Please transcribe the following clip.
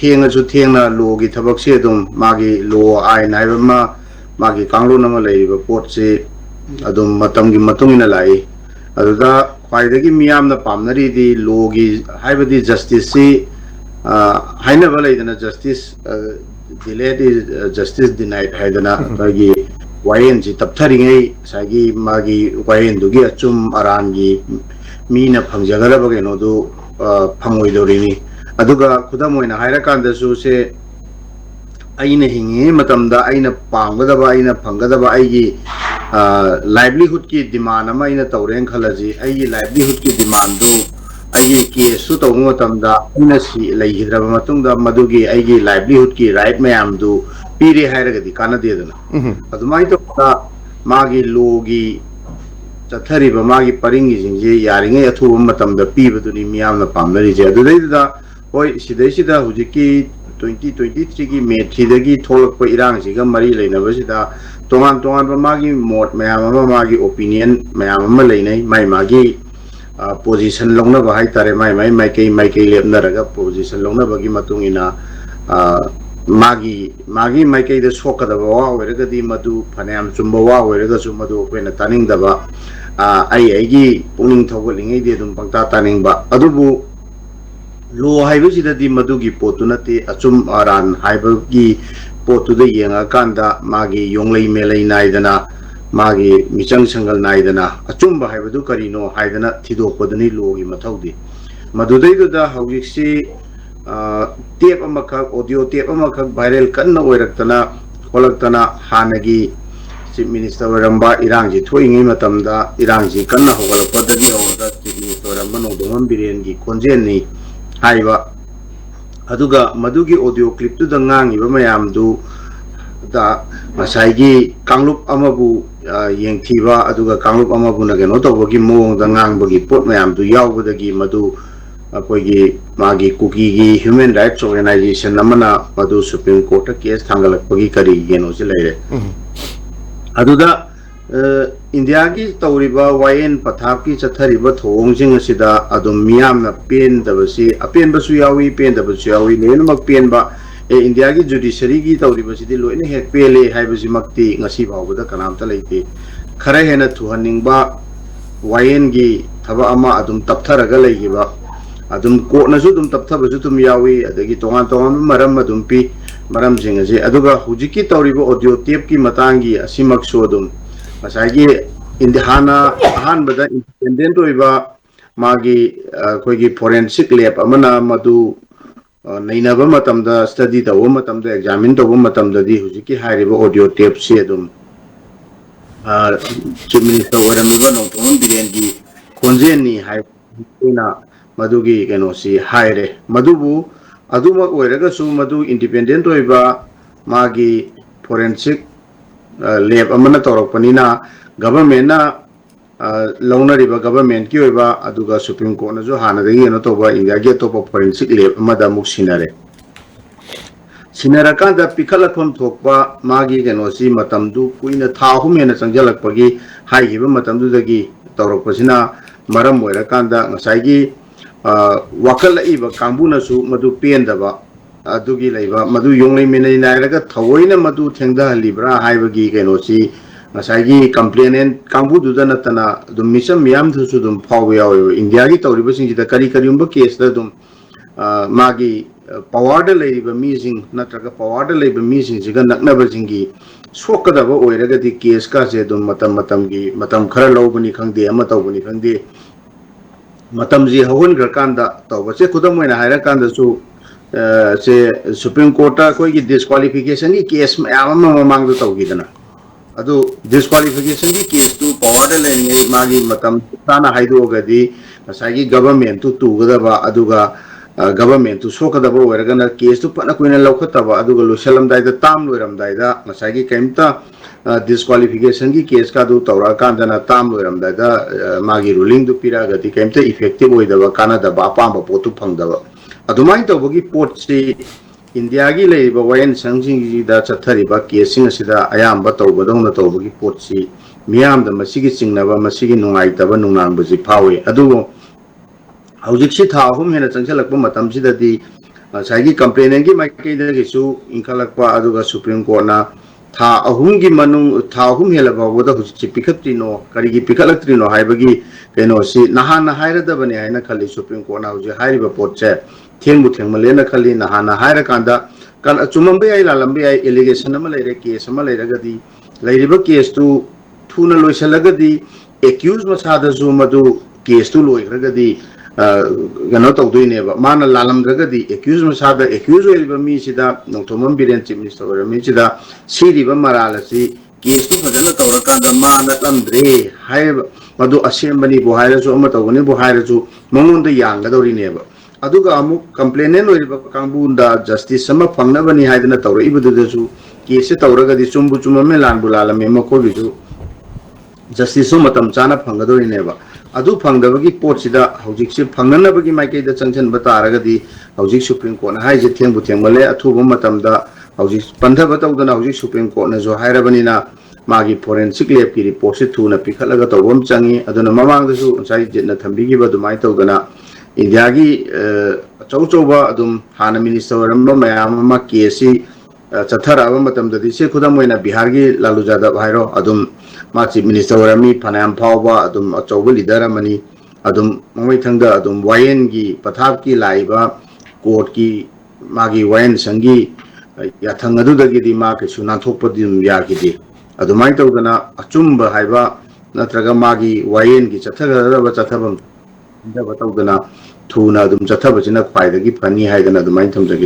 थेंगसु थेंगना लोगी थबक से मागी लो आइन है मागी कांगलोन पोट से लाई ख्वाइदगी मियामना पामनरीदी लोगी हाइबदी जस्टिस से हाइनबा लेदना जस्टिस डिलेड जस्टिस डिनाइड हाइदना बागी वायन जी तपथरिंगै सागी मागी वायन दुगी अचुम अरानगी मीना फंगजगदबा केनोदु फंगोइदोरिनी अदुगा खुदम ओइना हाइरकांदसु से अइना हिंगे मतमदा अइना पांगदबा अइना फंगदबा अइगी लाइवलीहुड की डिमांड अमा अइना तौरें खलजी अइगी लाइवलीहुड की डिमांड दु अइगी केसु तौंग मतमदा अइना सी लैहिद्रबा मतुंगदा मदुगी अइगी लाइवलीहुड की राइट मयाम दु पीरे हाइरगदी कानदेदना अदुमाइ तौदा मागी लोगी चथरिबा मागी परिंगी जिंजे यारिंगे अथुबा मतमदा पीबदुनी मियामना पामनरिजे अदुदैदा होय सिदैसिदा हुजिकी 2023 की मे 3 दगी थोलकपा इरांगसिगा मरी लेनबसिदा तोंगान तोंगान मागी मोट मयाम मागी ओपिनियन मयाम लेनै माई मागी पोजीशन लौनबा हाई तारे माई माइकई लेपनरगा पोजीशन लौनबगी मतुंगिना मागी मागी माइकई द सोकदबा वा ओइरगदी मदु फनायाम चुम्बा वा ओइरगसु मदु अखोइना तानिंगदबा आईगी पुनिंग थौगलिंगै दे दुम पंक्ता तानिंगबा अदुबु लो हाइबसिददी मदुगी पोतु नते अचुम अरान हाइबगी पोतुदा येंगा कांदा मागी योंगलै मेलै नाइदना मागी मिचंग संगल नाइदना अचुम्बा हाइबदु करिनो हाइदना थिदोकपदनी लोगी मथौदी मदुदैदुदा हौजिक्सी टेप अमखक ऑडियो टेप अमखक वायरल कन्ना ओइरक्तना खोलक्तना हानगी चीफ मिनिस्टर ओइरंबा इरांजी थोइंगै मतमदा इरांजी कन्ना होगलपदगी होगा चीफ मिनिस्टर ओइरंबा नोदोंगम बिरेनगी खोंजेननी हाइबा अदुगा मदुगी ऑडियो क्लिप तुदा ngangiba mayamdu da masai कांगलुप अमबु येंगथिबा अदुगा कांगलुप अमबु ना केनो तौबगी मोंग दा ngangbagi pot mayamdu यावबदगी मदु अकोगी मागी कुकीगी ह्यूमन राइट्स ऑर्गेनाइजेशन नमना मदु सुप्रीम कोर्ट केस थांगलकपगी करी गेनो से लेरे अदुदा इंडिया की तौरीबा वायन पथाप की चथरीबा थोंगजिंग असिदा अदुम मियामना पेनदबसी अपेनबसु यावी पेनदबसु यावी लोइनमक पेनबा इंडिया की जुडिशरी की तौरीबसिदि लोइने हेक पेले हाइबसिमक्ति ngasi बावबदा कनामता लेते खरे हेना थुहनिंगबा वायन की थबा अमा अदुम तपथरगा लेगिबा अदुम कोनसु दुम तपथबसु तुम यावी अदगी तोंगान तोंगान मरम अदुम पी मरम जिंगजे अदुगा हुजिकी तौरीबा ऑडियो टेप की मतांगी असिमक्सु अदुम मसागी इंडिहाना अहानबदा इंडिपेंडेंट ओइबा मागी कोइगी फोरेंसिक लैब अमना मदु नैनबा मतमदा स्टडी तव मतमदा एग्जामिन तव मतमददी हुजिकी हाइरिबा ऑडियो टेप से अदुम चीफ मिनिस्टर ओइरमिबा नोंथोंगम बिरेनगी खोंजेननी हाइना मदुगी केनोसी हाइरे मदुबु अदुमक ओइरगसु मदु इंडिपेंडेंट ओइबा मागी फोरेंसिक लैब अमना तौरपनीना गवर्नमेंट लौनरीबा गवर्नमेंट की ओइबा अदुगा सुप्रीम कोर्ट नजु हानदगी येनो तोबा इंडिया के तोप फोरेंसिक लैब अमदा मुक सिनरे सिनरकांदा पिखलफम थोकपा मागी केनोसी मतमदु कुइना थाहुमेना चंगजलकपगी हाइगिबा मतमदुदगी तौरपसिना मरम ओइरकांदा ngसाइगी वाकल इबा कांबुनसु मदु पेंदबा अदुगी लेबा मदु योंगलै मेनै नायरगा थवोइना मदु थेंगदहलिब्रा हाइबगी केनोसी ngसाइगी कंप्लेनेंट कांबुदुदा नतना दुम मिसम मियाम दुसु दुम फाव याव इंडिया की तौरिबा सिंजिदा करी करिउंबा केस दा दुम मागी पावर दा लेरिबा मीजिंग नत्रगा पावर दा लेबा मीजिंग जिगा नकनबा जिंगी सोकदबा ओइरगदी केस का से दुम मतम मतम की मतम खरा लौबनी खंगदे अमा तौबनी खंगदे मतम जी हवन ग्रकांदा तौबसे खुदम ओइना हायरा कांदसु से सुप्रीम कोर्ट कोई की डिस्क्वालिफिकेशन की केस मयाम ममांग तौगीदना अदु डिस्क्वालिफिकेशन की केस तु पावर लेने मागी मतम ताना हाइदोगदी ngसाइगी गवर्नमेंट तु तुगदबा अदुगा गवर्नमेंट तु सोकदबा ओइरगना केस तु पना कुइना लौखतबा अदुगा लोसलमदाइदा ताम लोइरमदाइदा ngसाइगी केमता डिस्क्वालिफिकेशन की केस का दु तौरा कांदना ताम लोइरमदाइदा मागी रूलिंग दु पिरागदी केमता इफेक्टिव ओइदबा कानादबा अपाम पोतु फंगदबा अदुमाइन तौबगी पोट से इंडिया की लेबा वायन संजिंगदा चथरिबा केसिंग असिदा अयाम तौबदौना तौबगी पोट से मियाम द मसिगी चिंगनबा मसिगी नुंगाइतबा नुंगांगबजी फावे अदु हौजिक्सी था अहुम हेना चंगसलकबा मतमसिददी साइगी कंप्लेनेंट की माइकैदगिसु इंखलक्पा अदुगा सुप्रीम कोर्ट ना था अहुम की मनुंग था अहुम हेलबावदा हुजि पिखत्रिनो करिगी पिखलक्त्रिनो हाइबगी कइनो सि नहाना हाइरदबने हाइना खली सुप्रीम कोर्ट ना हुजि हाइरिबा पोटसे थेंगबु थेंगमलेना खली नहाना हाइरा कांदा कल चुमंबे आई लालंबे आई एलिगेशन अमा लेरे केस अमा लेरगदी लेरिबा केस तु थुना लोइसलगदी एक्यूज मसादसु मदु केस तु लोइग्रगदी कनो तौदोइनेबा माना लालमद्रगदी एक्यूज मसादा एक्यूज ओइरिबा मीसिदा नोंथोमम बिरेन चीफ मिनिस्टर ओइरमीसिदा सिरिबा मरालसी केस तु फजना तौरकांदा माना तमद्रे हाइबा मदु असेंबनी बो हाइरसु अमा तौगनी बो हाइरसु मंगोंदा यांगदौरिनेबा अदुगा अमुक कंप्लेनेंट ओइरिबा कांगबुंदा जस्टिस अमा फंगनबनी हाइदना तौरइबदुदसु केस तौरगदी चुम्बु चुममे लानबु लालमे मकोबिसु जस्टिस मतम चाना फंगदोरिनेबा अदु फंगदबगी पोटसिदा हौजिकसे फंगनबगी माइकैदा चंगचनबा तारगदी हौजिक सुप्रीम कोर्ट ना हाइजे थेंबु थेंगमले अथुबा मतमदा हौजिक पंधबा तौदना हौजिक सुप्रीम कोर्ट ना जो हाइरबनिना मागी फोरेंसिक लैब की रिपोर्ट से थूना पिखलगा तौबम चंगी अदुना ममांगदसु साइ जेना थंबिगिबा दुमाइ तौदना इंडिया की चौचौबा अदुम हाना मिनिस्टर अमबा मयाम अमा केसी चथराबा मतमददी से खुदम ओइना बिहार की लालू यादव हाइरो अदुम मा चीफ मिनिस्टर ओरमी फनायाम फावबा अदुम अचौबा लीडर अमनी अदुम मंगैथंगदा अदुम वायन की पथाप की लाइबा कोर्ट की मागी वायन संगी याथंग अदुदगिदी मा केसु नाथोपदि यागिदी अदुमाइ तौदना अचुंबा हाइबा नत्रगा मागी वायन की चथगरबा चथबम इंदबा तौदना थूना अदुम चथबसिना ख्वाइदगी फनी हाइदना अदुमाइ थमजगी।